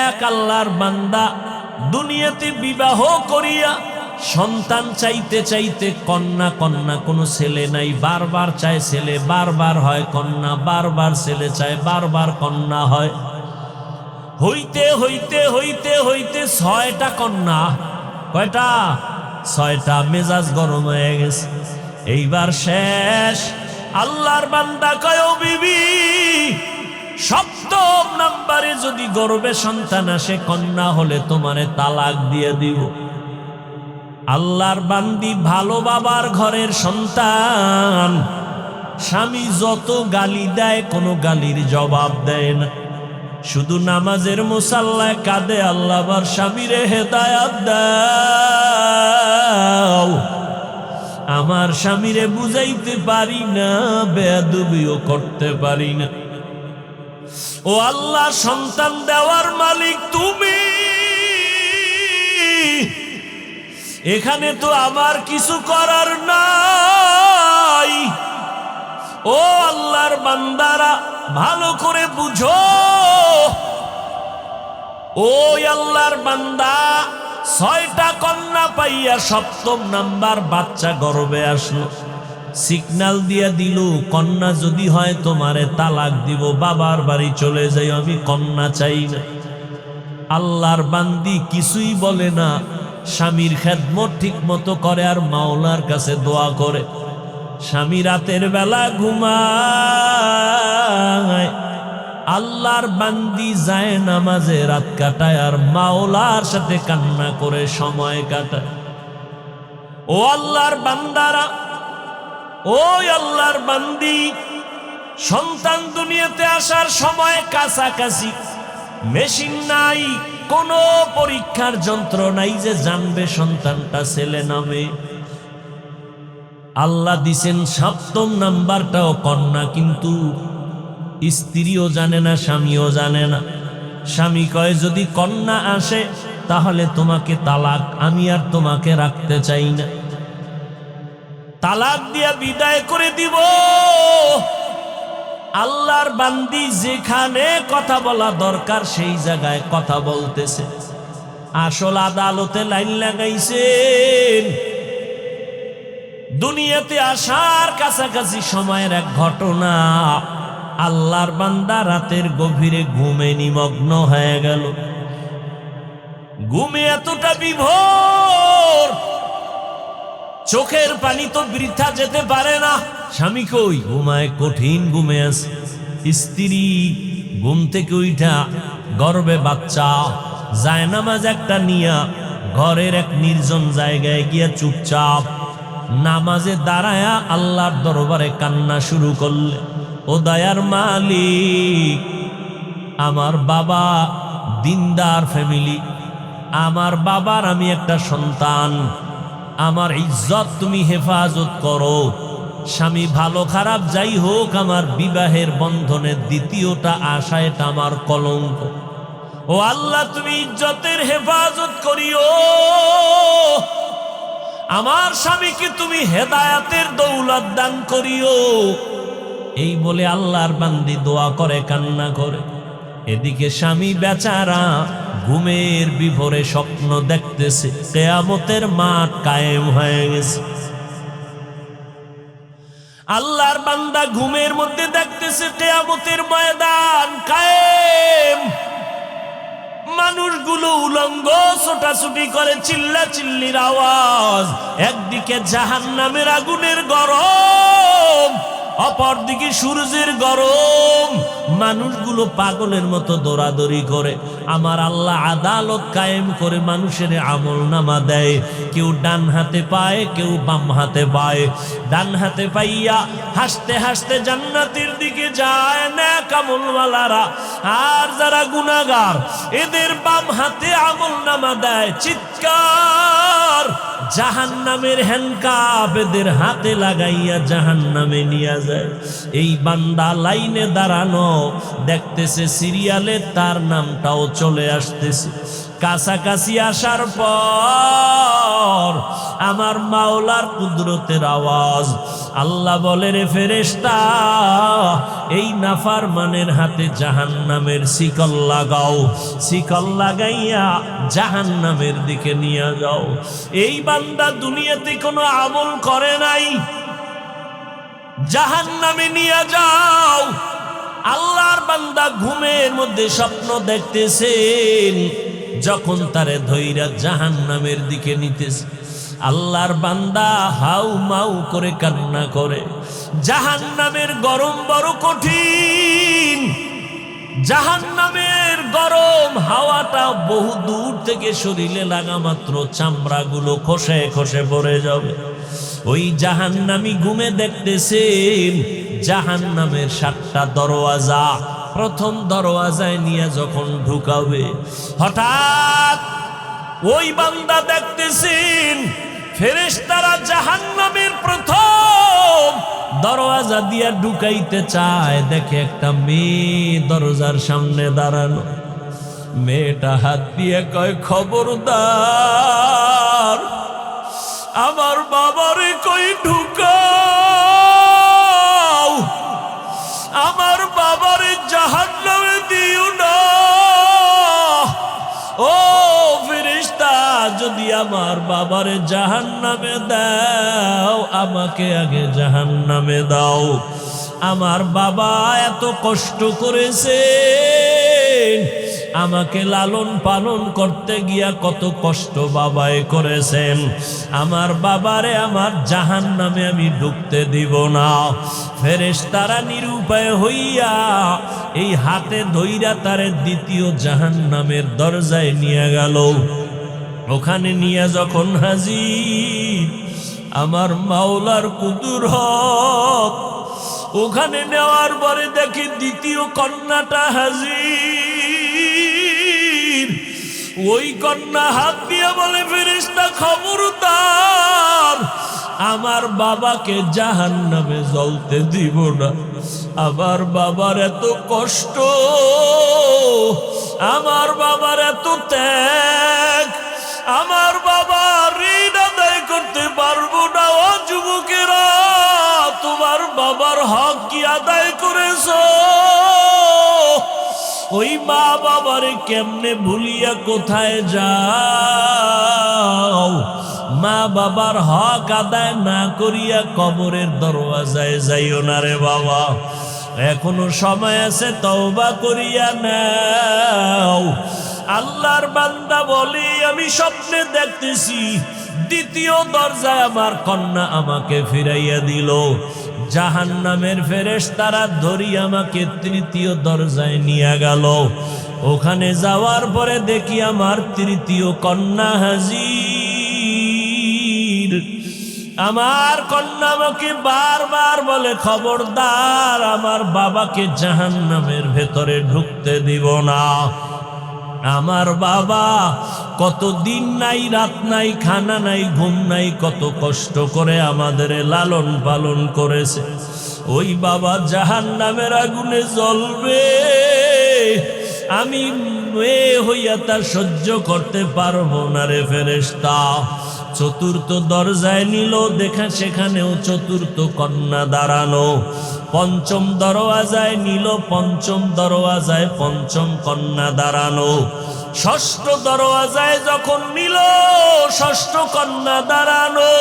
এক আল্লাহর বান্দা দুনিয়াতে বিবাহ করিয়া সন্তান চাইতে চাইতে কন্যা কন্যা, কোনো ছেলে নাই, বারবার চায় ছেলে, বারবার হয় কন্যা, বারবার ছেলে চায়, বারবার কন্যা হয়। হইতে হইতে হইতে হইতে 6টা কন্যা। কয়টা? 6টা। মেজাজ গরম হয়ে গেছে, এইবার শেষ। আল্লাহর বান্দা কয়, ও বিবি, 7ম নাম্বারে যদি গর্ভে সন্তান আসে কন্যা হলে তোমারে তালাক দিয়ে দিব। আল্লাহর বান্দি ভালো বাবার ঘরের সন্তান, স্বামী যত গালি দেয় কোনো গালির জবাব দেয় না, শুধু নামাজের মুসাল্লায় কাঁদে, আল্লাহ আমার স্বামীরে হেদায়াত দাও। আমার স্বামীরে বুঝাইতে পারি না, বেয়াদবিও করতে পারি না। ও আল্লাহ, সন্তান দেওয়ার মালিক তুমি, এখানে তো আমার কিছু করার নাই। ও আল্লাহর বান্দারা, ভালো করে বুঝো। ওই আল্লাহর বান্দা 6টা কন্যা পাইয়া 7ম নাম্বার বাচ্চা গর্ভে আসলো, সিগন্যাল দিয়া দিল, কন্যা যদি হয় তোমারে তালাক দিব, বাবার বাড়ি চলে যাই, আমি কন্যা চাই না। আল্লাহর বান্দি কিছুই বলে না, স্বামীর খেদমত ঠিক মতো করে আর মাওলার কাছে দোয়া করে। স্বামী রাতের বেলা ঘুমায়, আল্লাহর বান্দি যায় নামাজে রাত কাটায় আর মাওলার সাথে কান্না করে সময় কাটায়। ও আল্লাহর বান্দারা, ওই আল্লাহর বান্দি, সন্তান দুনিয়াতে আসার সময় কাছাকাছি, মেশিন নাই, কোনো পরীক্ষার যন্ত্র নাই যে জানবে সন্তানটা ছেলে না মেয়ে। আল্লাহ দিছেন 7ম নাম্বারটাও কন্যা, কিন্তু স্ত্রীও জানে না, স্বামীও জানে না। স্বামী কয়, যদি কন্যা আসে তাহলে তোমাকে তালাক, আমি আর তোমাকে রাখতে চাই না, তালাক দিয়া বিদায় করে দিব। আল্লাহর বান্দি যেখানে কথা বলা দরকার সেই জায়গায় কথা বলতেছে। আসল আদালতে লাইন লাগাইছেন। দুনিয়াতে আসার কাছাকাছি সময়ের এক ঘটনা, আল্লাহর বান্দা রাতের গভীরে ঘুমে নিমগ্ন হয়ে গেল। ঘুমে এতটা বিভোর, চোখের পানি তো বৃথা যেতে পারে না। স্বামী কই? ঘুমায়, কঠিন ঘুমে আছে। স্ত্রী ঘুম থেকে উঠা, গর্ভে বাচ্চা, জায়নামাজ একটা নিয়া ঘরের এক নির্জন জায়গায় গিয়া চুপচাপ নামাজে দাঁড়ায়া আল্লাহর দরবারে কান্না শুরু করলে, ও দয়ার মালিক, আমার বাবা দিনদার ফ্যামিলি, আমার বাবার আমি একটা সন্তান, আমার ইজ্জত তুমি হেফাজত করো। স্বামী ভালো খারাপ যাই হোক, আমার বিবাহের বন্ধনের দ্বিতীয়টা আশা, এটা আমার কলঙ্ক। ও আল্লাহ, তুমি ইজ্জতের হেফাজত করিও। আমার স্বামীকে তুমি হেদায়াতের দৌলত দান করিও। এই বলে আল্লাহর বান্দি দোয়া করে, কান্না করে। এদিকে স্বামী বেচারা ঘুমের বিভোরে স্বপ্ন দেখতেছে, কিয়ামতের মাঠ কায়েম হয়ে গেছে। আল্লাহর বান্দা ঘুমের মধ্যে দেখতেছে কিয়ামতের ময়দান কায়েম। মানুষগুলো উলঙ্গ ছোটাছুটি করে, চিল্লা চিল্লির আওয়াজ। একদিকে জাহান্নামের আগুনের গরম, অপরদিকে সূর্যের গরম। মানুষগুলো পাগলের মতো দৌড়াদৌড়ি করে। আমার আল্লাহ আদালত কায়েম করে মানুষের আমল নামা দেয়। কেউ ডান হাতে পায়, কেউ বাম হাতে পায়। ডান হাতে পাইয়া হাসতে হাসতে জান্নাতের দিকে যায় নেক আমলওয়ালারা, আর যারা গুনাহগার এদের বাম হাতে আমল নামা দেয়। চিৎকার, জাহান্নামের হ্যান্ডকাপ এদের হাতে লাগাইয়া জাহান্নামে নিয়ে যায়। এই বান্দা লাইনে দাঁড়ানো, দেখতেছে সিরিয়ালে তার নামটাও চলে আসতেছে। কাছাকাছি আসার পর আমার মাওলার কুদরতের আওয়াজ, আল্লাহ বলে, রে ফেরেশতা, এই নাফরমানের হাতে জাহান্নামের শিকল লাগাও, শিকল লাগাইয়া জাহান্নামের দিকে নিয়ে যাও। এই বান্দা দুনিয়াতে কোনো আমল করে নাই, জাহান্নামে নিয়ে যাও। আল্লাহর বান্দা ঘুমের মধ্যে স্বপ্ন দেখতেছেন, যখন তারে ধইরা জাহান্নামের দিকে নিতেছে, আল্লাহর বান্দা হাউ মাউ করে কান্না করে। জাহান্নামের গরম বড় কঠিন, জাহান্নামের গরম হাওয়াটা বহু দূর থেকে শরীরে লাগা মাত্র চামড়াগুলো খসে খসে পড়ে যাবে। ওই জাহান্নামী ঘুমে দেখতেছেন জাহান্নামের 7টা দরওয়াজা, প্রথম দরওয়াজায় নিয়ে যখন ঢুকাবে, হঠাৎ ওই বান্দা দেখতেছেন ফেরেশতারা জাহান্নামের প্রথম দরওয়াজা দিয়া ঢুকাইতে চায়, দেখে একটা মেয়ে দরজার সামনে দাঁড়ানো। মেয়েটা হাত দিয়ে কয়, খবরদার আমার বাবারে কই ঢুকাও, আমার বাবারে জাহান্নামে দিও না। ও ফেরেশতা, যদি আমার বাবারে জাহান্নামে দাও, আমাকে আগে জাহান্নামে দাও। আমার বাবা এত কষ্ট করেছেন, আমাকে লালন পালন করতে গিয়া কত কষ্ট বাবাই করেছেন, আমার বাবারে আমার জাহান্নামে আমি ঢুকতে দিব না। ফেরেশতারা নিরুপায় হইয়া এই হাতে ধইরা তারে দ্বিতীয় জাহান্নামের দরজায় নিয়ে গেল। ওখানে নিয়ে যখন হাজির আমার মাওলার কুদরত, ওখানে নেওয়ার পরে দেখি দ্বিতীয় কন্যাটা হাজির। ওই কন্যা হাত দিয়ে বলে, ফেরেশতা খবরদার আমার বাবাকে জাহান্নামে জ্বলতে দিব না। আমার বাবার এত কষ্ট, আমার বাবার এত ত্যাগ, আমার বাবার ঋণ আদায় করতে পারবো না। ও যুবকেরা, তোমার বাবার হক কি আদায় করেছো? ওই মা বাবারে কেমনে ভুলিয়া কোথায় যাও? মা বাবার হক আদায় না করিয়া কবরের দরওয়াজায় যাইও না রে বাবা, এখনো সময় আছে, তওবা করিয়া নাও। আল্লাহর বান্দা বলি, আমি স্বপ্নে দেখতেছি দ্বিতীয় দরজায় আমার কন্যা আমাকে ফিরাইয়া দিল। জাহান্নামের ফেরেশতারা ধরি আমাকে তৃতীয় দরজায় নিয়ে গেল। ওখানে যাওয়ার পরে দেখি আমার তৃতীয় কন্যা হাজির। আমার কন্যা আমাকে বারবার বলে, খবরদার আমার বাবাকে জাহান্নামের ভেতরে ঢুকতে দিব না। আমার বাবা কত দিন নাই, রাত নাই, খানা নাই, ঘুম নাই, কত কষ্ট করে আমাদের লালন পালন করেছে। ওই বাবা জাহান্নামের আগুনে জ্বলবে, আমি মেয়ে হইয়া তা সহ্য করতে পারবো না রে ফেরেশতা। চতুর্থ দরজায় নিল, দেখা সেখানেও চতুর্থ কন্যা দাঁড়ানো। পঞ্চম দরওয়াজায় নিল, পঞ্চম দরওয়াজায় পঞ্চম কন্যা দাঁড়ানো। ষষ্ঠ দরওয়াজায় যখন নিল, ষষ্ঠ কন্যা দাঁড়ানো।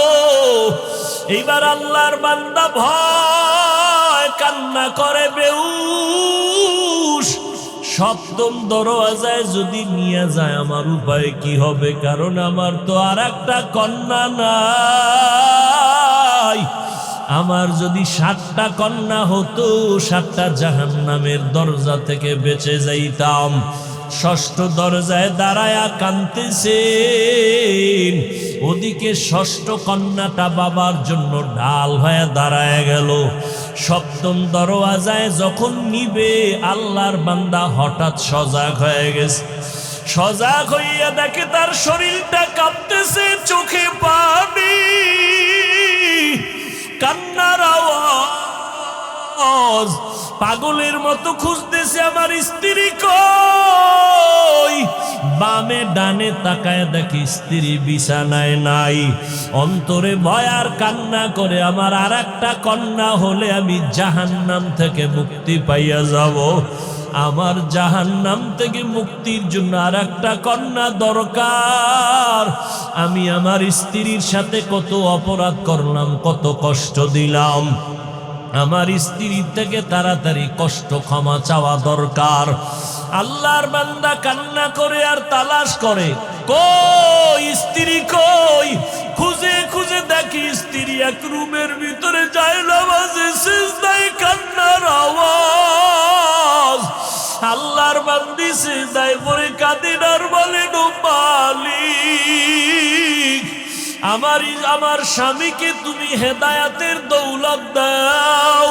এইবার আল্লাহর বান্দা ভয় কান্না করে বেহুশ। সপ্তম দরওয়াজায় যদি নিয়ে যায় আমার উপায় কি হবে? কারণ আমার তো আর একটা কন্যা নাই। আমার যদি 7টা কন্যা হতো, 7টা জাহান্নামের দরজা থেকে বেঁচে যাইতাম। ষষ্ঠ দরজায় দাঁড়ায়া কাঁদতেছেন, ওদিকে ষষ্ঠ কন্যাটা বাবার জন্য ঢাল হয়ে দাঁড়ায় গেল। সপ্তম দরওয়াজায় যখন নিবে, আল্লাহর বান্দা হঠাৎ সজাগ হয়ে গেছে। সজাগ হইয়া দেখে তার শরীরটা কাঁপতেছে, চোখে পানি, কান্নার আওয়াজ। পাগলের মতো খুঁজতেছে আমার স্ত্রী কই, বামে ডানে তাকায় দেখি স্ত্রী বিছানায় নাই। অন্তরে ভয় আর কান্না করে, আমার আর একটা কন্যা হলে আমি জাহান্নাম থেকে মুক্তি পাইয়া যাব। আমার জাহান্নাম থেকে মুক্তির জন্য আর একটা কন্যা দরকার। আমি আমার স্ত্রীর সাথে কত অপরাধ করলাম, কত কষ্ট দিলাম। আমার স্ত্রীর থেকে তাড়াতাড়ি কষ্ট ক্ষমা চাওয়া দরকার। আল্লাহর বান্দা কান্না করে আর তালাশ করে, কই স্ত্রী কই। খুঁজে খুঁজে দেখি স্ত্রী এক রুমের ভিতরে যায় নামাজে সিজদায় কান্নার আওয়াজ। আল্লাহর বান্দি সিজদায় পড়ে কাঁদেন আর বলেন, ও মালিক, আমার স্বামীকে তুমি হেদায়াতের দৌলত দাও।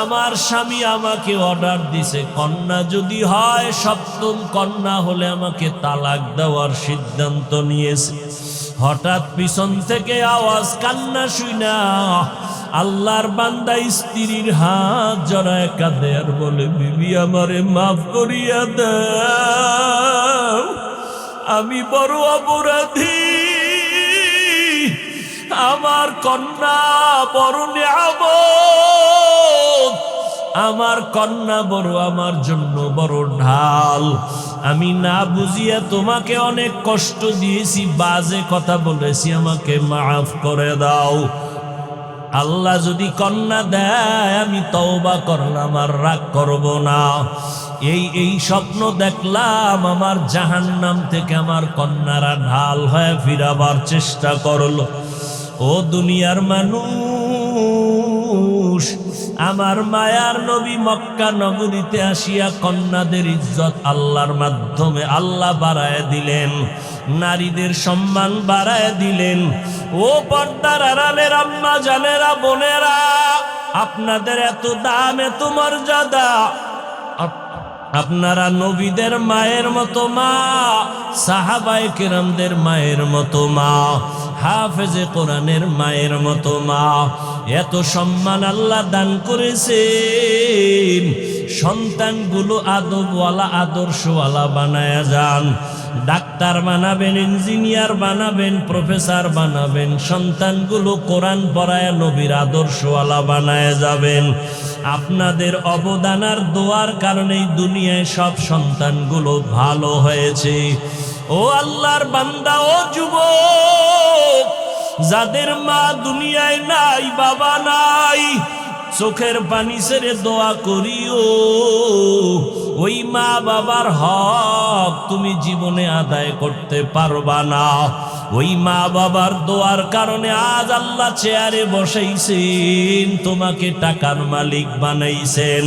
আমার স্বামী আমাকে অর্ডার দিছে, কন্যা যদি হয়, সপ্তম কন্যা হলে আমাকে তালাক দেওয়ার সিদ্ধান্ত নিয়েছে। হঠাৎ পিছন থেকে আওয়াজ, কান্না শুনা আল্লাহর বান্দা স্ত্রীর হাত জড়ায় কাঁদে আর বলে, বিবি আমারে মাফ করিয়া দাও, আমি বড় অপরাধী। আমার কন্যা বড় নিয়ামত, আমার কন্যা বড় আমার জন্য বড় ঢাল। আমি না বুঝিয়া তোমাকে অনেক কষ্ট দিয়েছি, বাজে কথা বলেছি, আমাকে মাফ করে দাও। আল্লাহ যদি কন্যা দেয় আমি তওবা করলাম, আর রাগ করব না। এই স্বপ্ন দেখলাম, আমার জাহান্নাম থেকে আমার কন্যারা ঢাল হয়ে ফিরাবার চেষ্টা করলো। ও দুনিয়ার মানুষ, আমার মায়ার নবী মক্কা নগরীতে আসিয়া কন্যাদের ইজ্জত আল্লাহর মাধ্যমে আল্লাহ বাড়ায় দিলেন, নারীদের সম্মান বাড়ায় দিলেন। ও পর্দার আড়ালের আম্মা জানেরা, বোনেরা, আপনাদের এত দাম, এত মর্যাদা। আপনারা নবীদের মায়ের মতো মা, সাহাবায়ে কেরামদের মায়ের মতো মা, হাফেজে কোরআনের মায়ের মতো মা। এত সম্মান আল্লাহ দান করেছেন। সন্তানগুলো আদবওয়ালা, আদর্শওয়ালা বানায়া যান। ডাক্তার বানাবেন, ইঞ্জিনিয়ার বানাবেন, প্রফেসর বানাবেন। সন্তানগুলো কোরআন পড়ায় নবীর আদর্শওয়ালা বানায় যাবেন। আপনাদের অবদান আর দোয়ার কারণেই দুনিয়ায় সব সন্তানগুলো ভালো হয়েছে। ও আল্লাহর বান্দা, ও যুবক, যাদের মা দুনিয়ায় নাই, বাবা নাই, চোখের পানি ছেড়ে দোয়া করিও। ওই মা বাবার হক তুমি জীবনে আদায় করতে পারবা না। ওই মা বাবার দোয়ার কারণে আজ আল্লাহ চেয়ারে বসাইছেন, তোমাকে টাকার মালিক বানাইছেন।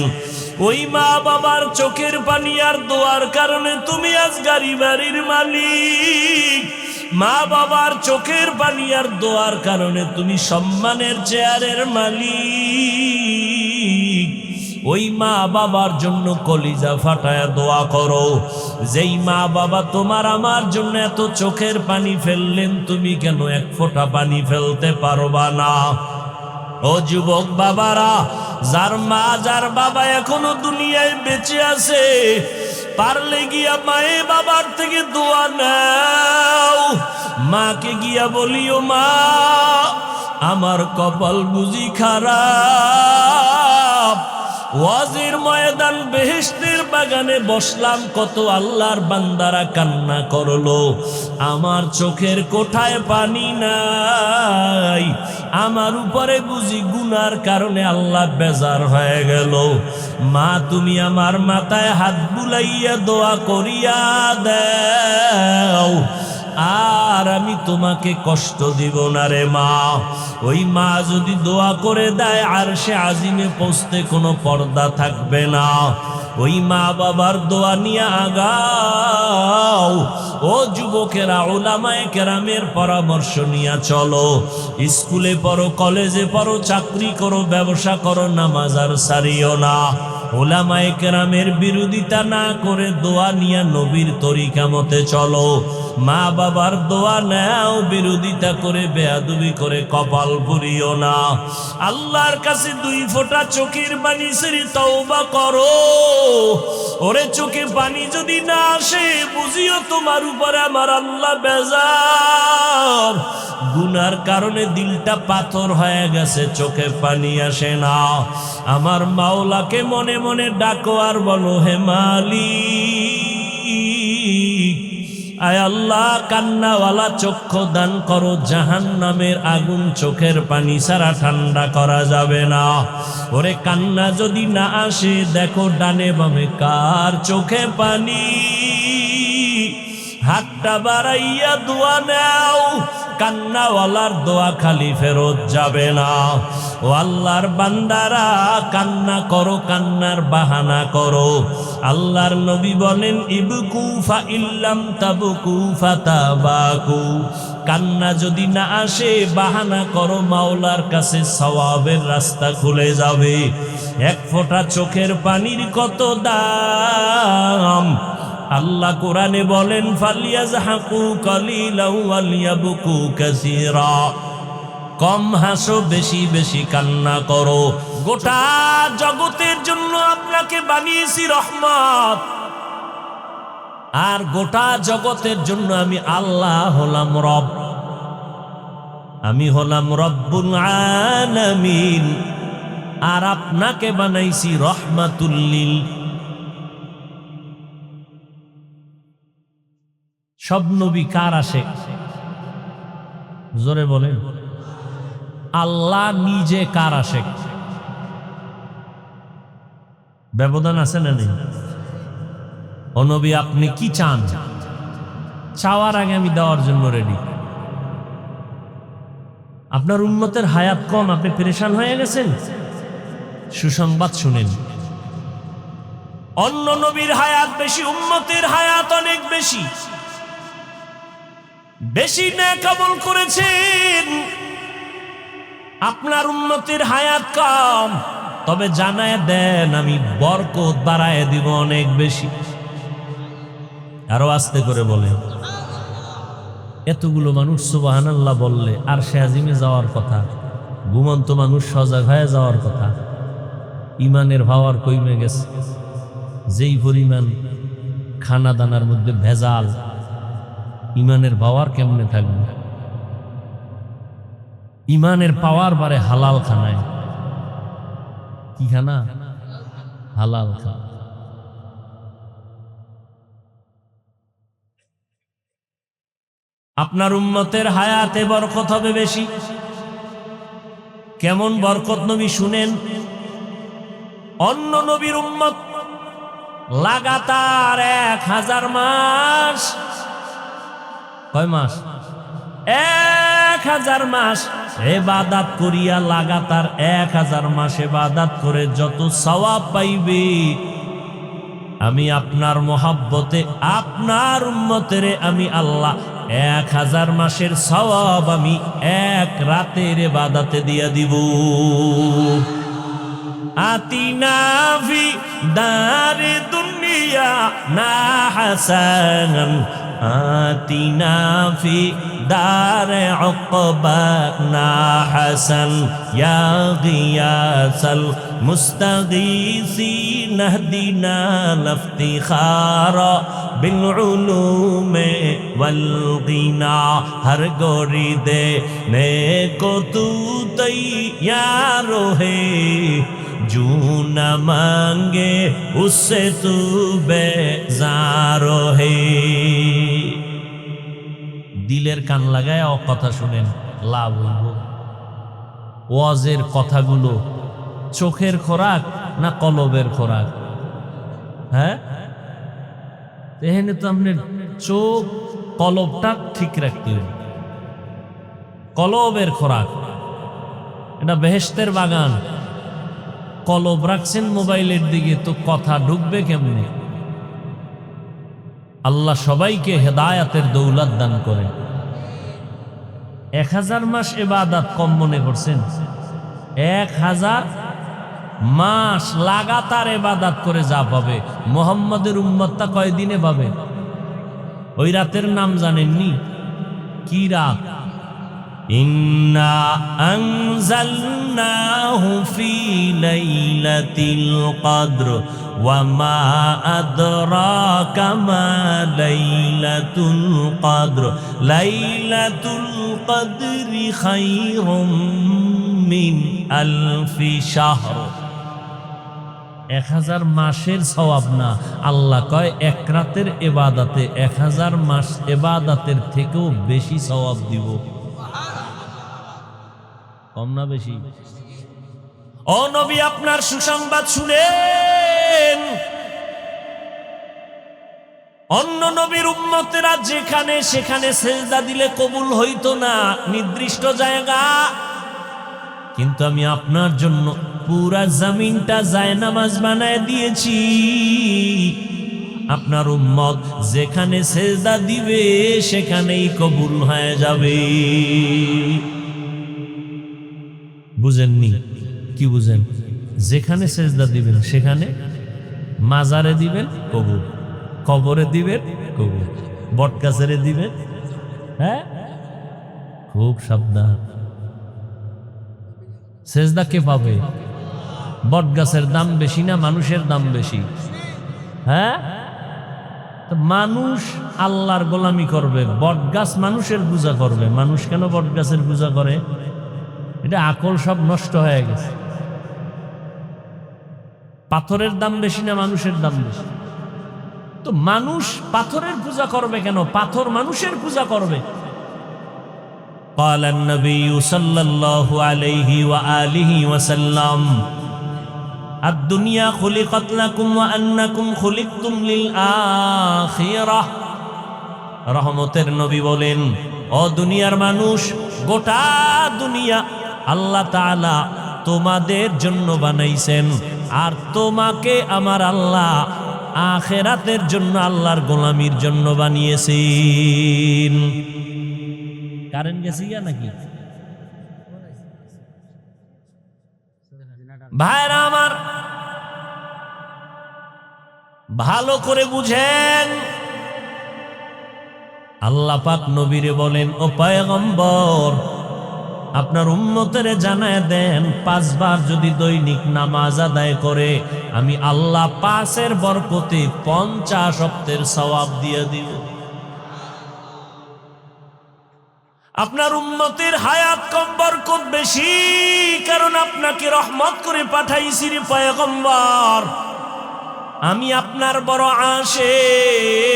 ওই মা বাবার চোখের পানি আর দোয়ার কারণে তুমি আজ গাড়ি বাড়ির মালিক। মা বাবার চোখের পানি আর দোয়ার কারণে তুমি সম্মানের চেয়ারের মালিক। ওই মা বাবার জন্য কলিজা ফাটায় দোয়া করো। যেই মা বাবা তোমার আমার জন্য এত চোখের পানি ফেললেন, তুমি কেন এক ফোঁটা পানি ফেলতে পারবা না? ও যুবক বাবারা, যার মা যার বাবা এখনো দুনিয়ায় বেঁচে আছে, পারলে গিয়া মায়ে বাবার থেকে দোয়া নাও। মাকে গিয়া বলিও, মা আমার কপাল বুঝি খারাপ। ওয়াজের ময়দান, বেহেশতের বাগানে বসলাম, কত আল্লাহর বান্দারা কান্না করলো, আমার চোখের কোঠায় পানি নাই। আমার উপরে বুঝি গুনার কারণে আল্লাহ বেজার হয়ে গেল। মা তুমি আমার মাথায় হাত বুলাইয়া দোয়া করিয়া দাও, আর আমি তোমাকে কষ্ট দিব না রে মা। ওই মা যদি দোয়া করে দেয়, আরশে আজিমে পৌঁছতে কোনো পর্দা থাকবে না। ওই মা বাবার দোয়া নিয়ে আগাও। ও যুবকেরা, উলামায়ে কেরামের পরামর্শ নিয়ে চলো। স্কুলে পড়ো, কলেজে পড়ো, চাকরি করো, ব্যবসা করো, নামাজ আর ছাড়িও না। উলামায়ে কেরামের বিরোধিতা না করে দোয়া নিয়া নবীর তরিকা মতে চলো। মা বাবার দোয়া নাও, বিরোধিতা করে বেয়াদবি করে কপাল পুরিও না। আল্লাহর কাছে 2 ফোঁটা চোখের পানি ছেড়ে তওবা করো। ওরে চোখে পানি যদি না আসে, বুঝিও তোমার উপরে আমার আল্লাহ বেজার। গুনার কারণে দিলটা পাথর হয়ে গেছে, চোখে পানি আসে না। আমার মাওলাকে মনে মনে ডাকো আর বলো, হে মালিক, আয় আল্লাহ, কান্নাওয়ালা চক্ষু দান করো। জাহান্নামের আগুন চোখের পানি ছাড়া ঠান্ডা করা যাবে না। ওরে কান্না যদি না আসে, দেখো ডানে বামে কার চোখে পানি। হাতটা বাড়াইয়া দোয়া নাও, কান্নাওয়ালার দোয়া খালি ফেরত যাবে না। ও আল্লাহর বান্দারা, কান্না করো, কান্নার বাহানা করো। আল্লাহর নবী বলেন, ইবকু ফা ইল্লাম তাবকু ফাতাবাকু। কান্না যদি না আসে, বাহানা করো, মাওলার কাছে সওয়াবের রাস্তা খুলে যাবে। 1 ফোঁটা চোখের পানির কত দাম। আল্লাহ কোরআনে বলেন, ফালিয়াজহাকু কালিলাও ওয়ালিয়াবকু কাসীরা। কম হাসো, বেশি বেশি কান্না করো। গোটা জগতের জন্য আপনাকে বানিয়েছি রহমত, আর গোটা জগতের জন্য আমি আল্লাহ হলাম রব। আমি হলাম রব্বুল আলামিন, আর আপনাকে বানাইছি রহমাতুল লিল। সব নবী কার আশেক? জোরে বলেন। আল্লাহ নিজে কার আশেক? ব্যবধান আছে না নেই? ও নবী, আপনি কি চান? চাওয়ার আগে আমি দেওয়ার জন্য রেডি। আপনার উম্মতের হায়াত কম, আপনি পেরেশান হয়ে গেছেন। সুসংবাদ শুনেন, অন্য নবীর হায়াত বেশি, উম্মতের হায়াত অনেক বেশি। বেশি নেক আমল করেছেন, আপনার উম্মতের হায়াত কম। তবে জানায় দেন, আমি বরকত বাড়ায় দিব অনেক বেশি। আরো আস্তে করে বলেন। এতগুলো মানুষ সুবহানাল্লাহ বললে আরশে আজিমে যাওয়ার কথা, ঘুমন্ত মানুষ সজাগ হয়ে যাওয়ার কথা। ইমানের পাওয়ার কমে গেছে। যেই পরিমাণ খানা দানার মধ্যে ভেজাল, ইমানের পাওয়ার কেমনে থাকবে? ইমানের পাওয়ার বারে হালাল খানায়। কি খানা? হালাল খানা। আপনার উম্মতের হায়াতে বরকত হবে বেশি। কেমন বরকত নবী শুনেন। অন্য নবীর উম্মত লাগাতার 1000 মাস, কয় মাস? 1000 মাস ইবাদত করিয়া, লাগাতার 1000 মাস ইবাদত করে যত সওয়াব পাইবে, আমি আপনার মহব্বতে আপনার উম্মতের আমি আল্লাহ 1000 মাসের সওয়াব আমি 1 রাতের ইবাদতে দিয়া দিব। আতিনা ফি দারে দুনিয়া না হাসান, আতিনা ফি দারে উকবা না হাসান, ইয়া গিয়াসাল মুস্তাগীসিন ইহদিনা লিফতিখারা বিল উলুমে ওয়াল গিনা। হর গোরি দে নে কো তু তৈয়ার হে, जो न मांगे उससे तू बेजार है। দিলের কান লাগায় কথা শুনেন, লাভ হইব। ওয়াজের কথাগুলো চোখের খোরাক না কলবের খোরাক? হ্যাঁ, এখানে তো আপনার চোখ কলবটা ঠিক রাখতে হবে। কলবের খোরাক এটা বেহেশতের বাগান। কলব রাখছেন মোবাইলের দিকে, তো কথা ঢুকবে কেমনে? আল্লাহ সবাইকে হেদায়াতের দৌলত দান করেন। 1000 মাস ইবাদত কম মনে করছেন? 1000 মাস লাগাতার ইবাদত করে যা পাবে, মুহাম্মাদের উম্মতটা কয়দিনে পাবে? ওই রাতের নাম জানেননি? কি রাত? ইন্না আনজালনাহু ফি লাইলাতিল কদর ওয়া মা আদরাকা মা লাইলাতুল কদর লাইলাতুল কদরি খায়রুম মিন আলফি শাহর। 1000 মাসের সওয়াব না, আল্লাহ কয় এক রাতের ইবাদতে 1000 মাস ইবাদতের থেকেও বেশি সওয়াব দিব। কম না বেশি? ও নবী, আপনার সুসংবাদ শুনেন। অন্য নবীর উম্মতেরা যেখানে সেখানে সেজদা দিলে কবুল হইতো না, নির্দিষ্ট জায়গা, কিন্তু আমি আপনার জন্য পুরা জমিনটা জায়নামাজ বানায় দিয়েছি। আপনার উম্মত যেখানে সেজদা দিবে সেখানেই কবুল হয়ে যাবে। বুঝেননি? কি বুঝেন? যেখানে সেজদা দিবেন সেখানে, মাজারে দিবেন কবুল, কবরে দিবেন কবুল, বটগাছেরে দিবেন। হ্যাঁ, খুব সাবধান। সেজদা কে পাবে? বটগাছের দাম বেশি না মানুষের দাম বেশি? হ্যাঁ, মানুষ আল্লাহর গোলামি করবে, বটগাছ মানুষের পূজা করবে। মানুষ কেন বটগাছের পূজা করে? এটা আকল সব নষ্ট হয়ে গেছে। পাথরের দাম বেশি না মানুষের দাম বেশি? তো মানুষ পাথরের পূজা করবে কেন? পাথর মানুষের পূজা করবে। قال النبي صلى الله عليه وآله وسلم الدنيا خلقت لكم وأنكم خلقتم للآخرة। রহমতের নবী বলেন, ও দুনিয়ার মানুষ, গোটা দুনিয়া আল্লাহ তাআলা তোমাদের জন্য বানাইছেন, আর তোমাকে আমার আল্লাহ আখিরাতের জন্য, আল্লাহর গোলামির জন্য বানিয়েছেন। কারেন্ট গেছে গিয়া নাকি? ভাইরা আমার, ভালো করে বুঝেন। আল্লাহ পাক নবীরে বলেন, ও পয়গম্বর, আপনার উম্মতেরে জানায় দেন, 5 বার যদি দৈনিক নামাজ আদায় করে আমি আল্লাহ 5-এর বরকতে 50 সপ্তের সওয়াব দিয়ে দিব। আপনার উম্মতের হায়াত কম, বরকত বেশি, কারণ আপনাকে রহমত করে পাঠাইছি রে পয়গম্বর। আমি আপনার বড় আশিক।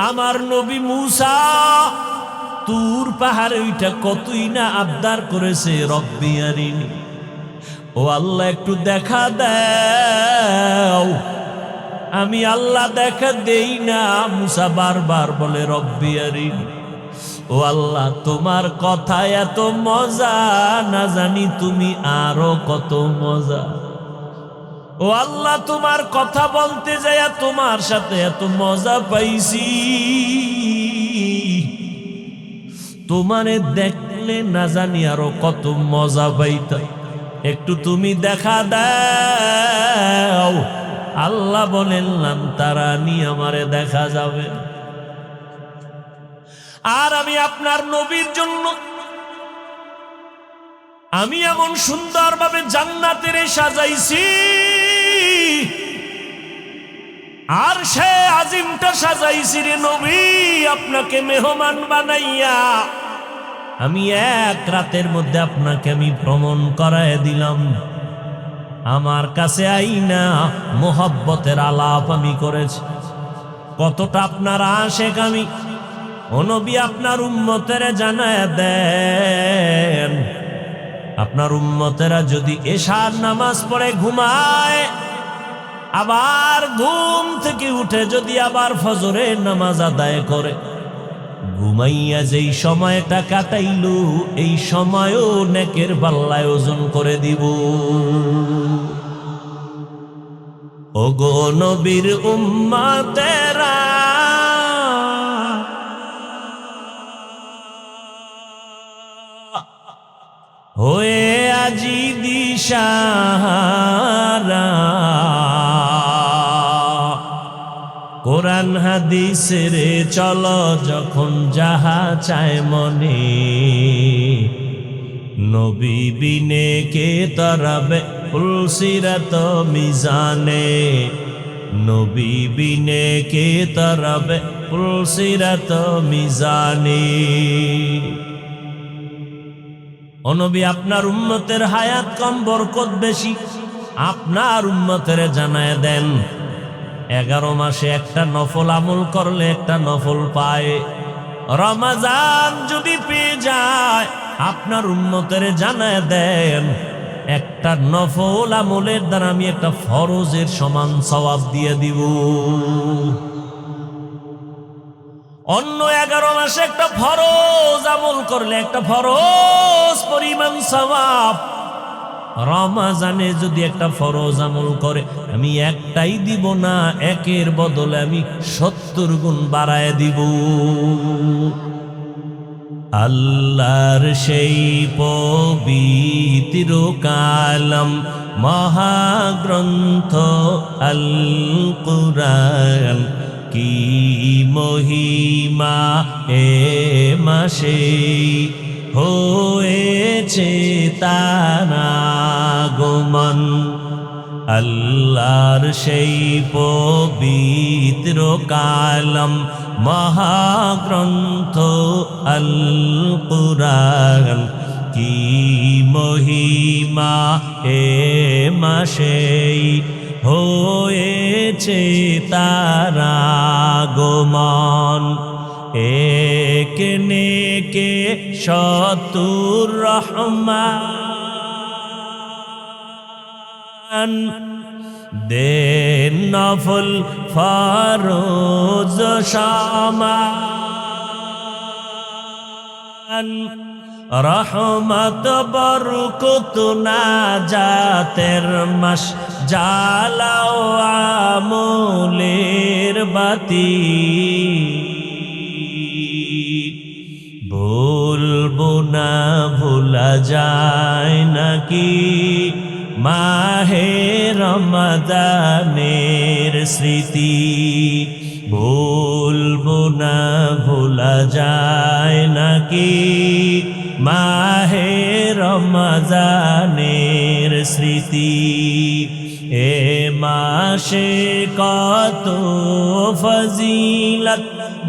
আমার নবী মুসা তুর পাহাড়ে ওইটা কতই না আবদার করেছে, রব্বি আরিনি, ও আল্লাহ একটু দেখা দাও। আমি আল্লাহ দেখা দেই না। মুসা বারবার বলে রব্বি আরিনি। ও আল্লাহ, তোমার কথা এত মজা, না জানি তুমি আরো কত মজা। ও আল্লাহ, তোমার কথা বলতে যাইয়া তোমার সাথে এত মজা পাইছি, তোমারে দেখলে না জানি আরো কত মজা পাইতাম। একটু তুমি দেখা দাও। আল্লাহ বলেন, তারা নিয়ে আমারে দেখা যাবে। আর আমি আপনার নবীর জন্য আমি এমন সুন্দরভাবে জান্নাতের সাজাইছি, আর সে আজিমটা সাজাইছি রে নবী, আপনাকে মেহমান বানাইয়া আমি এক রাতের মধ্যে আপনাকে আমি ভ্রমণ করায় দিলাম। আমার কাছে আইনা মোহব্বতের আলাপ আমি করেছি। কতটা আপনার আশেক আমি। ও নবী, আপনার উম্মতেরা জানায় দেন, আপনার উম্মতেরা যদি এশার নামাজ পড়ে ঘুমায়, আবার ঘুম থেকে উঠে যদি আবার ফজরের নামাজ আদায় করে, ঘুমাইয়া যেই সময়টা কাটাইল এই সময়ও নেকের পাল্লায় ওজন করে দিব। ওগো নবীর উম্মতেরা, হয়ে আজি দিশাহারা কোরআন হাদিসের চলো যখন যাহা চায় মনে নবী বিনে কে তরাবে পুলসিরাত মিজানে নবী বিনে কে তরাবে পুলসিরাত মিজানে। ও নবী, আপনার উম্মতের হায়াত কম বরকত বেশি, আপনার উম্মতের জানায় দেন 11 মাসে একটা নফল আমল করলে একটা নফল পায়। রমজান যদি পেয়ে যায় আপনার উম্মতের জানায় দেন একটা নফল আমলের দ্বারা আমি একটা ফরজের সমান সওয়াব দিয়ে দিব। অন্য 11 মাসে একটা ফরজ আমল করলে একটা ফরজ পরিমাণ সওয়াব, রমজানে যদি একটা ফরজ আমল করে আমি একটাই দিব না, একের বদলে আমি 70 গুণ বাড়ায় দিব। আল্লাহর সেই পবিত্র কালাম মহাগ্রন্থ আল কুরআন কি মহিমা এ মাসে হয়েছে তার আগমন। আল্লাহর সেই পবিত্র কালাম মহাগ্রন্থ আল কুরআন কি মহিমা এ মাসে হয়েছে তার আগমন। এক নেকে 70 রহমান দেন নফল ফরজ সমান। রহমত বরকত নাজাতের মাস জ্বালাও আমলের বাতি। ভুলবো না ভোলা যায় নাকি মাহে রমজানের স্মৃতি। ভুলবো না ভোলা যায় নাকি মাহে রমজানের স্মৃতি। এ মাসে কত ফজিলত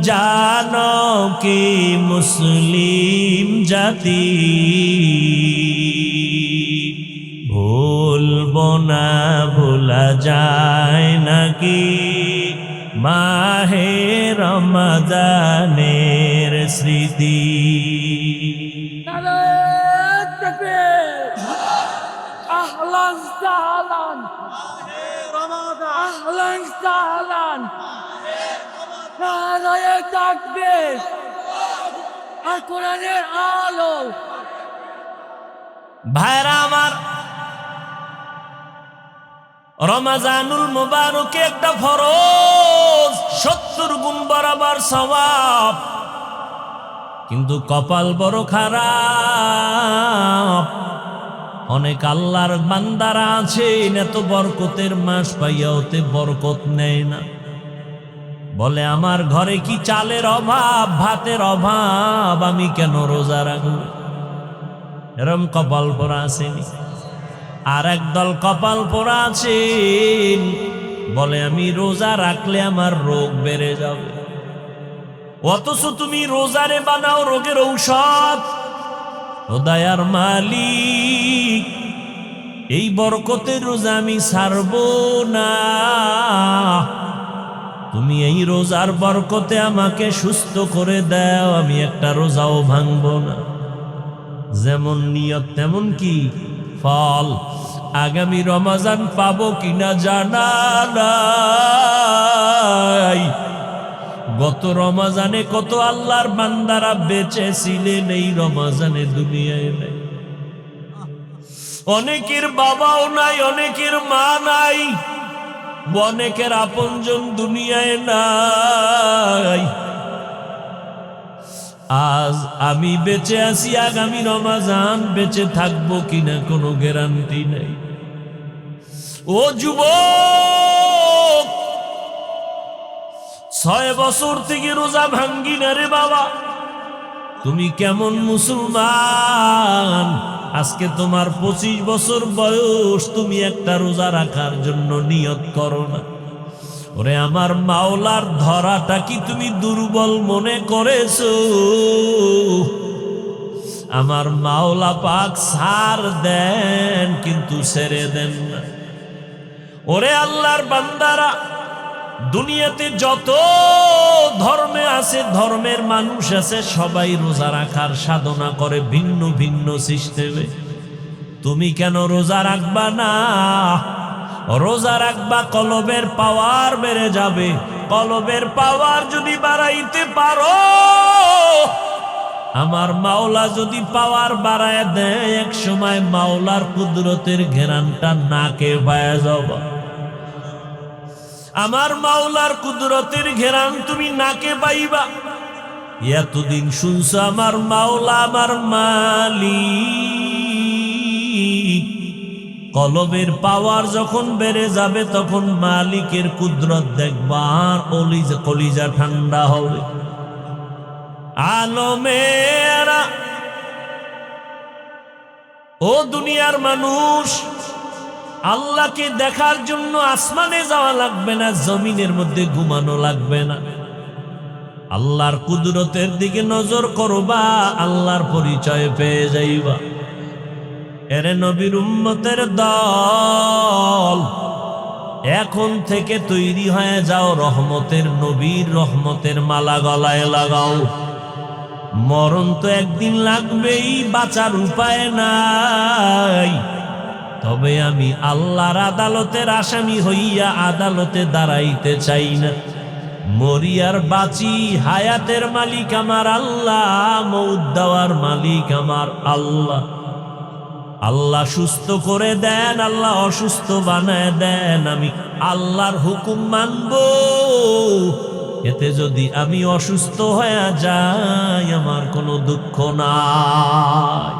জানো কি মুসলিম জাতি। ভুলবো না ভোলা যায় নাকি মাহে রমজানের স্মৃতি। আহলান সাহলান আহলান সাহলান নারায়ে তাকবীর আর কোরআনের আলো। ভাইরা আমার, রমজানুল মুবারকে একটা ফরজ 70 গুণ বরাবর সওয়াব, কিন্তু কপাল বড় খারাপ। অনেক আল্লাহর বান্দারা আছেন এত বরকতের মাস পাইয়া ওতে বরকত নেয় না। বলে আমার ঘরে কি চালের অভাব, ভাতের অভাব, আমি কেন রোজা রাখব? এরম কপাল পোড়া আসেনি। আর একদল কপাল পোড়া আছেন বলে আমি রোজা রাখলে আমার রোগ বেড়ে যাবে। অথচ তুমি রোজারে বানাও রোগের ঔষধ। ও দয়ার মালিক, এই বরকতের রোজা আমি ছাড়ব না। তুমি এই রোজার বরকতে আমাকে সুস্থ করে দাও, আমি একটা রোজাও ভাঙব না। যেমন নিয়ত তেমন কি ফল। আগামী রমজান পাবো কিনা জানা নাই। গত রমজানে কত আল্লাহর বান্দারা বেঁচে ছিলেন, এই রমজানে দুনিয়ায় নাই। অনেকের বাবাও নাই, অনেকের মা নাই, অনেকের আপনজন দুনিয়ায় নাই। আজ আমি বেঁচে আছি, আগামী রমাজান বেঁচে থাকবো কিনা কোনো গ্যারান্টি নেই। ও যুবক, 6 বছর থেকে রোজা ভাঙ্গি না রে বাবা। তুমি কেমন মুসলমান? আজকে তোমার 25 বছর বয়স, তুমি একটা রোজা রাখার জন্য নিয়ত করো না। ওরে আমার মাওলার ধরাটা কি তুমি দুর্বল মনে করেছো? আমার মাওলা পাক ছাড় দেন, কিন্তু ছেড়ে দেন না। ওরে আল্লাহর বান্দারা, দুনিয়াতে যত ধর্মে আছে, ধর্মের মানুষ আছে, সবাই রোজা রাখার সাধনা করে ভিন্ন ভিন্ন সিস্টেমে। তুমি কেন রোজা রাখবা না? রোজা রাখবা, কলবের পাওয়ার বেড়ে যাবে। কলবের পাওয়ার যদি বাড়াইতে পারো, আমার মাওলা যদি পাওয়ার বাড়ায় দেয়, এক সময় মাওলার কুদরতের ঘেরানটা নাকে পায়ে যাবা। আমার মাওলার কুদরতের ঘেরান তুমি নাকে পাইবা। এতদিন শুনছো আমার মাওলা আমার মালিক, কলবের পাওয়ার যখন বেড়ে যাবে তখন মালিকের কুদরত দেখবা, আর কলিজা ঠান্ডা হবে। আলমেরা, ও দুনিয়ার মানুষ, আল্লাহকে দেখার জন্য আসমানে যাওয়া লাগবে না, জমিনের মধ্যে ঘুমানো লাগবে না। আল্লাহর কুদরতের দিকে নজর করবা, আল্লাহর পরিচয় পেয়ে যাইবা। এরে নবীর উম্মতের দল, এখন থেকে তৈরি হয়ে যাও, রহমতের নবীর রহমতের মালা গলায় লাগাও। মরণ তো একদিন লাগবেই, বাঁচার উপায় নাই। তবে আমি আল্লাহর আদালতের আসামি হইয়া আদালতে দাঁড়াইতে চাই না। মরিয়ার বাঁচি, হায়াতের মালিক আমার আল্লাহ, মউত দেওয়ার মালিক আমার আল্লাহ। আল্লাহ সুস্থ করে দেন, আল্লাহ অসুস্থ বানায় দেন। আমি আল্লাহর হুকুম মানব। এতে যদি আমি অসুস্থ হয়ে যাই, আমার কোনো দুঃখ নাই।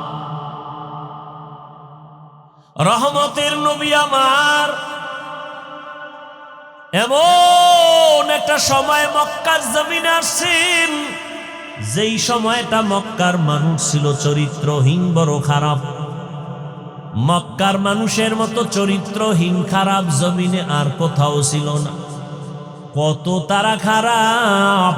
রহমতের নবী আমার এমন একটা সময় মক্কার জমিনে আসছেন, যেই সময়টা মক্কার মানুষ ছিল চরিত্রহীন, বড় খারাপ। মক্কার মানুষের মতো চরিত্রহীন খারাপ জমিনে আর কোথাও ছিল না। কত তারা খারাপ!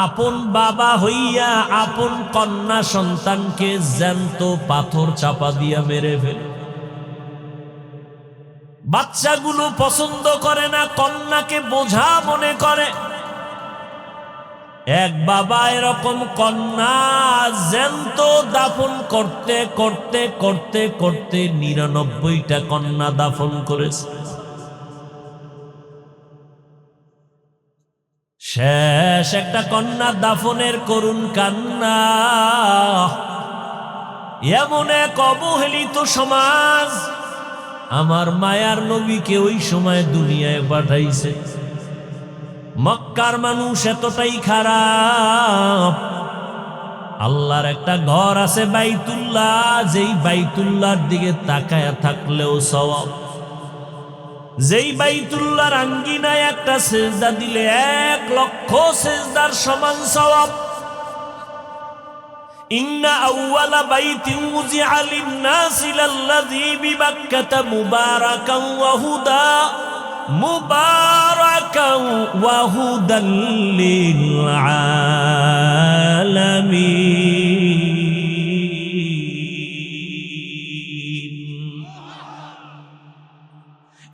আপন বাবা হইয়া আপন কন্যা সন্তানকে জ্যান্ত পাথর চাপা দিয়া মেরে ফেলে। বাচ্চাগুলো পছন্দ করে না, কন্যাকে বোঝা মনে করে। এক বাবা এরকম কন্যা জ্যান্ত দাফন করতে করতে করতে করতে 99টা কন্যা দাফন করেছে। শেষ একটা কন্যা দাফনের করুণ কান্না। এমন এক অবহেলিত সমাজ আমার মায়ার নবীকে ওই সময় দুনিয়ায় পাঠাইছে। মক্কার মানুষ এতটাই খারাপ। আল্লাহর একটা ঘর আছে বাইতুল্লাহ, যেই বাইতুল্লাহর দিকে তাকায়া থাকলেও সওয়াব। যেই বাইতুল্লাহর আঙ্গিনায় একটা সেজদা দিলে 1 লক্ষ সেজদার সমান সওয়াব। ইন্না আউওয়ালা বাইতিন উযিআ লিন-নাসি লাল্লাযী বিবাক্কাতা মুবারাকান ওয়া হুদা মুবারাকান ওয়া হুদাল লিল আলামিন।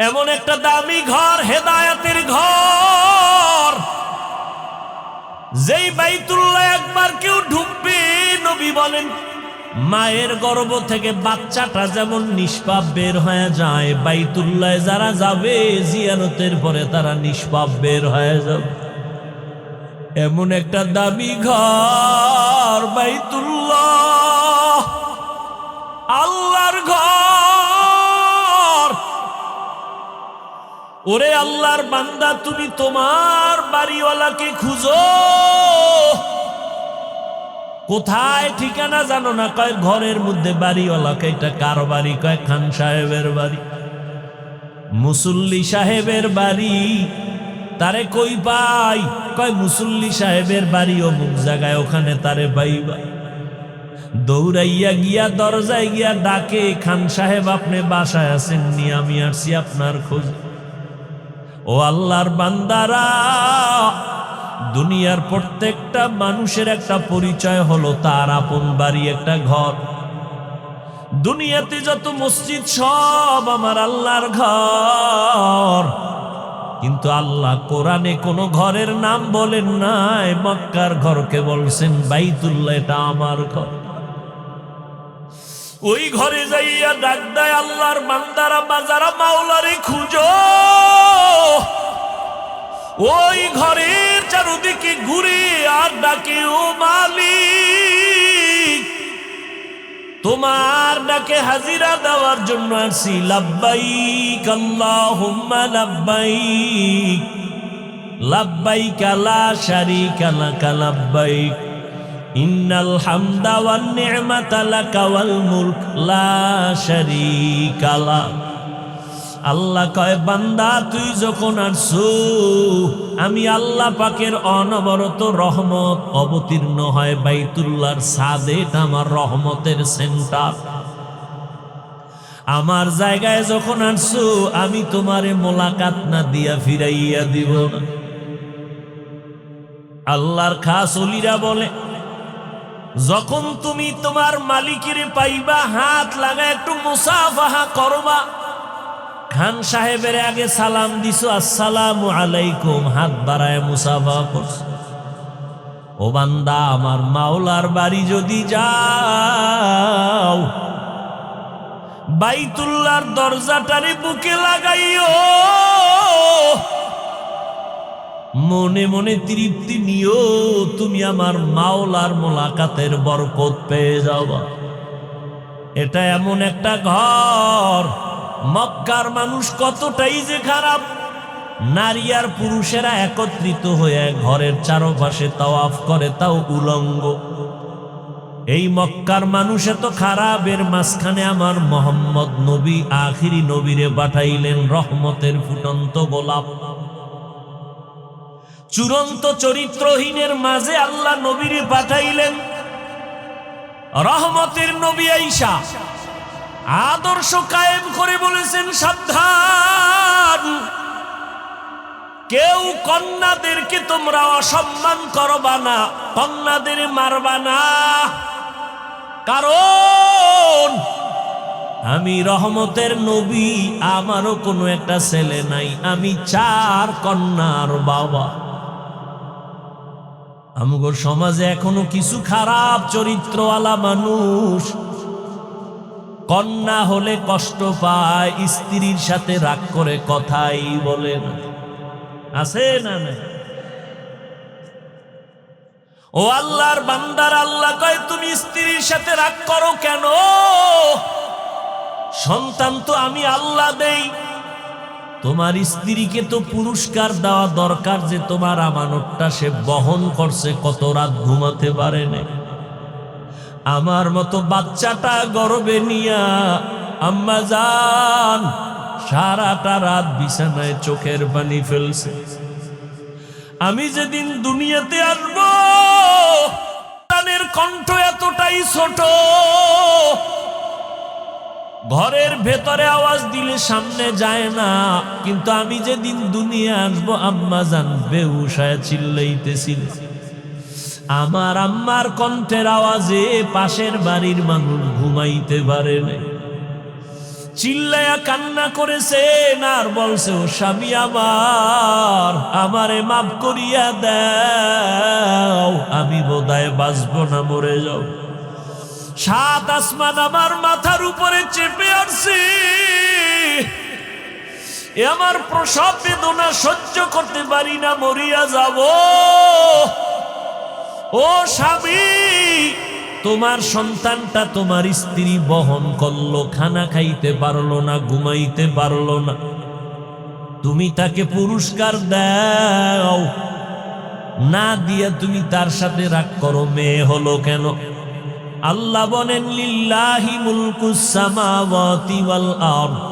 এমন একটা দামি ঘর, হেদায়েতের ঘর, যেই বাইতুল্লাহ একবার কেউ ঢুকবে, নবী বলেন মায়ের গর্ভ থেকে বাচ্চাটা যেমন নিষ্পাপ বের হয়ে যায়, বাইতুল্লাহ যারা যাবে জিয়ারতের পরে তারা নিষ্পাপ বের হয়ে যাবে। এমন একটা দামি ঘর বাইতুল্লাহ, আল্লাহর ঘর। ওরে আল্লাহর বান্দা, তুমি তোমার বাড়িওয়ালাকে খুঁজো। কোথায় ঠিকানা জানো না? কয় ঘরের মধ্যে বাড়িওয়ালা। এটা কার বাড়ি? কয় খান সাহেবের বাড়ি, মুসল্লি সাহেবের বাড়ি। তারে কই পাই? কয় মুসল্লি সাহেবের বাড়ি অমুক জায়গায়, ওখানে তারে পাইবা। দৌড়াইয়া গিয়া দরজায় গিয়া ডাকে, খান সাহেব আপনি বাসায় আসেননি? আমি আসছি আপনার খোঁজ। ও আল্লাহর বান্দারা, দুনিয়ার প্রত্যেকটা মানুষের একটা পরিচয় হলো তার আপন বাড়ি, একটা ঘর। দুনিয়াতে যত মসজিদ সব আমার আল্লাহর ঘর, কিন্তু আল্লাহ কোরআনে কোন ঘরের নাম বলেন নাই। মক্কার ঘরকে বলছেন বাইতুল্লাহ, এটা আমার ঘর। ওই ঘরে যাইয়া ডাক দেয় আল্লাহর বান্দারা, বাজারা মাওলারে খুঁজো। ওই ঘরের চারদিকে ঘুরে আর ডাকে, ও মালিক, তোমার ডাকে হাজিরা দেওয়ার জন্য আসছি। লাব্বাইক আল্লাহুম্মা লাব্বাইক, লাব্বাইক লা শারীকা লাকা লাব্বাইক, ইন্নাল হামদা ওয়ান নি'মাতা লাকা ওয়াল মুলক লা শারীকা লাক। আল্লাহ কয়, বান্দা তুই যখন আসছো, আমি আল্লাহ পাকের অনবরত রহমত অবতীর্ণ হয় বাইতুল্লাহর ছাদে। এটা আমার রহমতের সেন্টার। আমার জায়গায় যখন আসছো, আমি তোমারে মোলাকাত না দিয়া ফিরাইয়া দিব না। আল্লাহর খাস ওলিরা বলে, যখন তুমি তোমার মালিকের পাইবা, হাত লাগা একটু মুসাফাহা করবা। খান সাহেবের আগে সালাম দিছো, আসসালামু আলাইকুম, হাত বাড়ায় মুসাফা করছো। ও বান্দা, আমার মাওলার বাড়ি যদি যাও, বাইতুল্লাহর দরজাটারে বুকে লাগাইও, মনে মনে তৃপ্তি নিও, তুমি আমার মাওলার মোলাকাতের বরকত পেয়ে যাবা। এটা এমন একটা ঘর। মক্কার মানুষ কতটাই যে খারাপ, নারী আর পুরুষেরা একত্রিত হয়ে ঘরের চারপাশে তাওয়াফ করে, তাও উলঙ্গ। এই মক্কার মানুষ এত খারাপের মাঝখানে আমার মোহাম্মদ নবী আখিরি নবীরে পাঠাইলেন, রহমতের ফুটন্ত গোলাপ। চূড়ান্ত চরিত্রহীনের মাঝে আল্লাহ নবীরে পাঠাইলেন, রহমতের নবী আইসা আদর্শ কায়েম করে বলেছেন, সাবধান, কেউ কন্যাদেরকে তোমরা অসম্মান করবা না, কন্যাদের মারবা না, কারণ আমি রহমতের নবী, আমারও কোনো একটা ছেলে নাই, আমি 4 কন্যার বাবা। আমগো সমাজে এখনো কিছু খারাপ চরিত্রওয়ালা মানুষ কন্যা হলে কষ্ট পায়, স্ত্রীর সাথে রাগ করে কথাই বলে না। আছে না? ও আল্লাহর বান্দার, আল্লাহ কয়, তুমি স্ত্রীর সাথে রাগ করো কেন? সন্তান তো আমি আল্লাহ দেই। তোমার স্ত্রীকে তো পুরস্কার দেওয়া দরকার, যে তোমার আমানতটা সে বহন করছে, কত রাত ঘুমাতে পারে না। আমার মতো বাচ্চাটা গর্বে নিয়া আম্মা জান সারাটা রাত বিছানায় চোখের পানি ফেলছে। আমি যেদিন দুনিয়াতে আসবো, সন্তানের কণ্ঠ এতটাই ছোট, ঘরের ভেতরে আওয়াজ দিলে সামনে যায় না, কিন্তু আমি যেদিন দুনিয়া আসবো, আম্মা জান বেহুশ হয়ে চিল্লাইতেছিল। আমার আম্মার কণ্ঠের আওয়াজে পাশের বাড়ির মানুষ ঘুমাইতে পারে না, চিল্লায়া কান্না করেছেন আর বলছে, ও স্বামী আমার, আমারে মাফ করিয়া দাও, আমি বোধহয় বাঁচবো না, মরে যাও। 7 আসমান আমার মাথার উপরে চেপে আসছে, আমার প্রসব বেদনা সহ্য করতে পারি না, মরিয়া যাব। ও স্বামী, তোমার সন্তানটা তোমার স্ত্রী বহন করলো, খানা খাইতে পারলো না, ঘুমাইতে পারলো না, তুমি তাকে পুরস্কার দাও। না দিয়া তুমি তার সাথে রাগ করো, মেয়ে হলো কেন? আল্লাহ বলেন লিল্লাহি মুলকুস সামাওয়াতি ওয়াল আরদ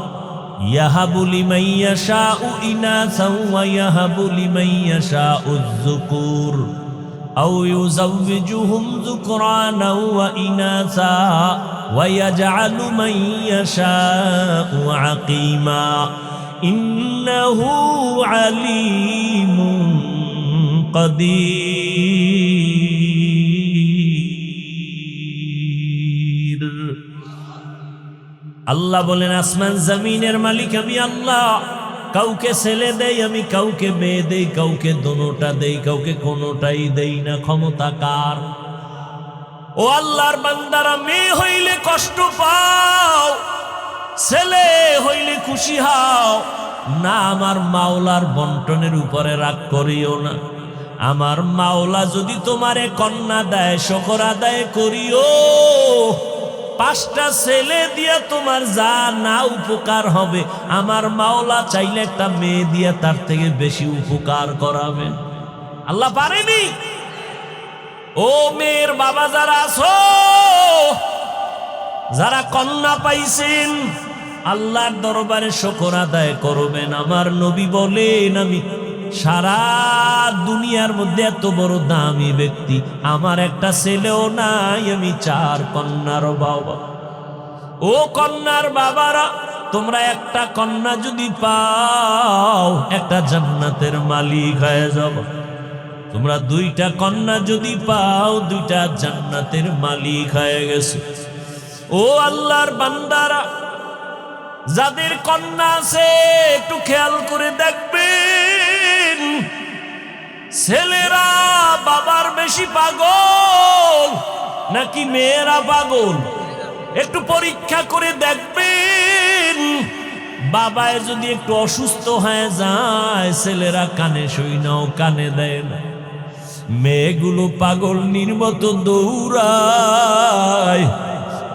ইয়াহাবু লিমান ইয়াশাউ ইনাসাও ওয়া ইয়াহাবু লিমান ইয়াশাউ যুকুর আও ইউযাওবিজুহুম যুকরানাও ওয়া ইনাসা ওয়া ইয়াজআলু মান ইয়াশাউ আকিমা ইন্নাহু আলীমুন কাদির। আল্লাহ বলেন আসমান জমিনের মালিক আমি আল্লাহ। কাউকে ছেলে দেই আমি, কাউকে মেয়ে দেই, কাউকে দোনোটা দেই, কাউকে কোনোটাই দেই না। ক্ষমতা কার? ও আল্লাহর বান্দারা, মেয়ে হইলে কষ্ট পাও, ছেলে হইলে খুশি হও না। আমার মাওলার বন্টনের উপরে রাগ করিও না। আমার মাওলা যদি তোমারে কন্যা দেয়, শুকর আদায় করিও। 5টা ছেলে দিয়া তোমার যা না উপকার হবে, আমার মাওলা চাইলে একটা মেয়ে দিয়া তার থেকে বেশি উপকার করাবেন। আল্লাহ পারেনি? ও মেয়ের বাবা যারা আছো, যারা কন্যা পাইছেন, আল্লাহর দরবারে শুকর আদায় করবেন। আমার নবী বলেন আমি সারা দুনিয়ার মধ্যে এত বড় দামি ব্যক্তি, আমার একটা ছেলেও নাই, আমি 4 কন্যার বাবা। ও কন্যার বাবারা, তোমরা একটা কন্যা যদি পাও, একটা জান্নাতের মালিক হয়ে যাবে। তোমরা 2টা কন্যা যদি পাও, 2টা জান্নাতের মালিক হয়ে গেছে। ও আল্লাহর বান্দারা, যাদের কন্যা আছে একটু খেয়াল করে দেখবেন, ছেলেরা বাবার বেশি পাগল নাকি মেয়েরা পাগল? একটু পরীক্ষা করে দেখবেন। বাবায় যদি একটু অসুস্থ হয়ে যায়, ছেলেরা কানে শুইনাও কানে দেয় না। মেয়েগুলো পাগল নির্মতো দৌড়ায়,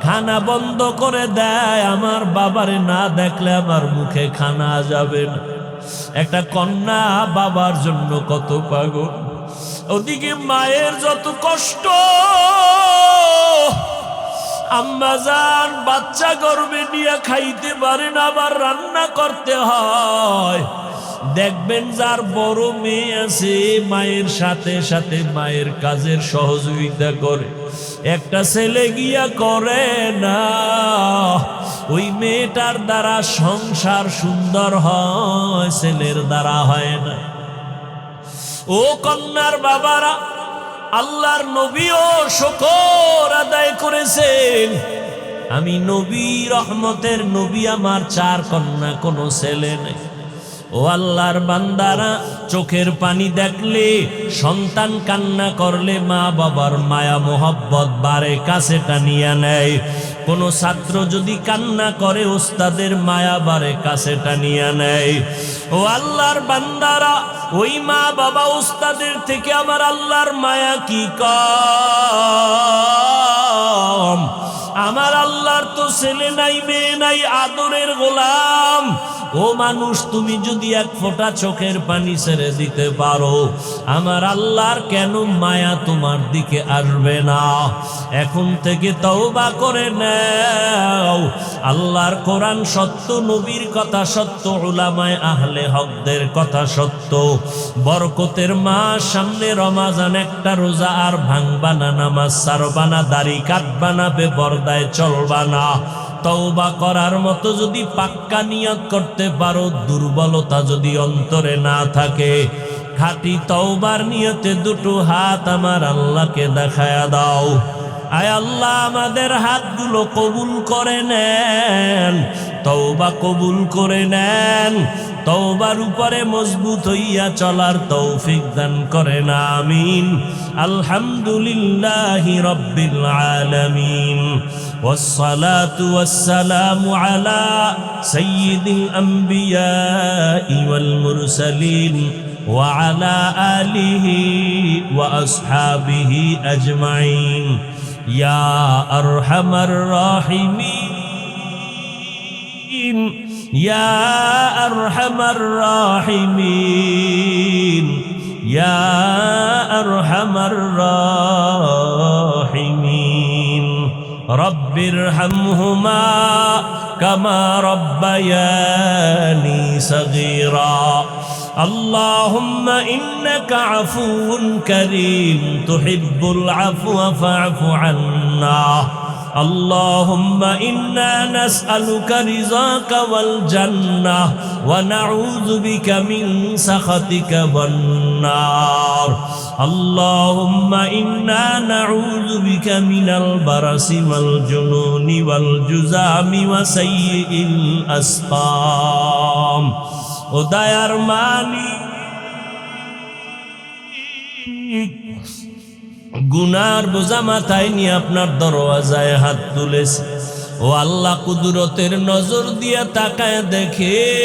খানা বন্ধ করে দেয়। আমার বাবারে না দেখলে আমার মুখে খানা যাবে না। একটা কন্যা বাবার জন্য কত পাগল। ওদিকে মায়ের যত কষ্ট, আম্মা জান বাচ্চা গর্ভে নিয়ে খাইতে পারে না, আবার রান্না করতে হয়। দেখবেন যার বড় মেয়ে আছে, মায়ের সাথে সাথে মায়ের কাজের সহযোগিতা করে। একটা ছেলে গিয়া করে না, ওই মেয়েটার দ্বারা সংসার সুন্দর হয়, ছেলের দ্বারা হয় না। ও কন্যার বাবারা, আল্লাহর নবীও শুকর আদায় করেছেন। আমি নবী, রহমতের নবী, আমার 4 কন্যা, কোনো ছেলে নেই। ও আল্লাহর বান্দারা, চোখের পানি দেখলে, সন্তান কান্না করলে মা বাবার মায়া মোহব্বত বাড়ে, কাছে টানিয়া নেয়। কোন ছাত্র যদি কান্না করে, ওস্তাদের মায়া বাড়ে, কাছে টানিয়া নেয়। ও আল্লাহর বান্দারা, ওই মা বাবা ওস্তাদের থেকে আমার আল্লাহর মায়া কি কম? আমার আল্লাহর তো ছেলে নাই, মেয়ে নাই, আদরের গোলাম। ও মানুষ, তুমি যদি 1 ফোঁটা চোখের পানি ছেড়ে দিতে পারো, আমার আল্লাহর কেন মায়া তোমার দিকে আসবে না? এখন থেকে তওবা করে নাও। আল্লাহর কোরআন সত্য, নবীর কথা সত্য, উলামায়ে আহলে হকদের কথা সত্য। বরকতের মাস সামনে, রমাজান, একটা রোজা আর ভাঙবা না, নামাজ ছাড়বা না, দাড়ি কাটবা না, বেপরদায় চলবা না। তওবা করার মতো যদি পাক্কা নিয়ত করতে পারো, দুর্বলতা যদি অন্তরে না থাকে, খাঁটি তওবার নিয়তে 2টো হাত আমার আল্লাহকে দেখায়া দাও। আয় আল্লাহ, আমাদের হাতগুলো কবুল করে নেন, তওবা কবুল করে নেন। তওবার উপরে মজবুত হইয়া চলার তৌফিক দান করেন, আমিন। আলহামদুলিল্লাহি রাব্বিল আলামিন, والصلاة والسلام على سيد الأنبياء والمرسلين وعلى آله وأصحابه أجمعين يا أرحم الراحمين يا أرحم الراحمين يا أرحم الراحمين رب ارحمهما كما ربياني صغيرا اللهم إنك عفو كريم تحب العفو فاعف عنا اللهم إنا نسألك رضاك والجنة ونعوذ بك من سخطك والنار اللهم إنا نعوذ بك من البرص والجنون والجذام وسيء الأسقام وداير ماني গুনার বোঝা মাথায় নিয়ে আপনার দরওয়াজায় হাত তুলেছি ও আল্লাহ কুদরতের নজর দিয়ে তাকায় দেখে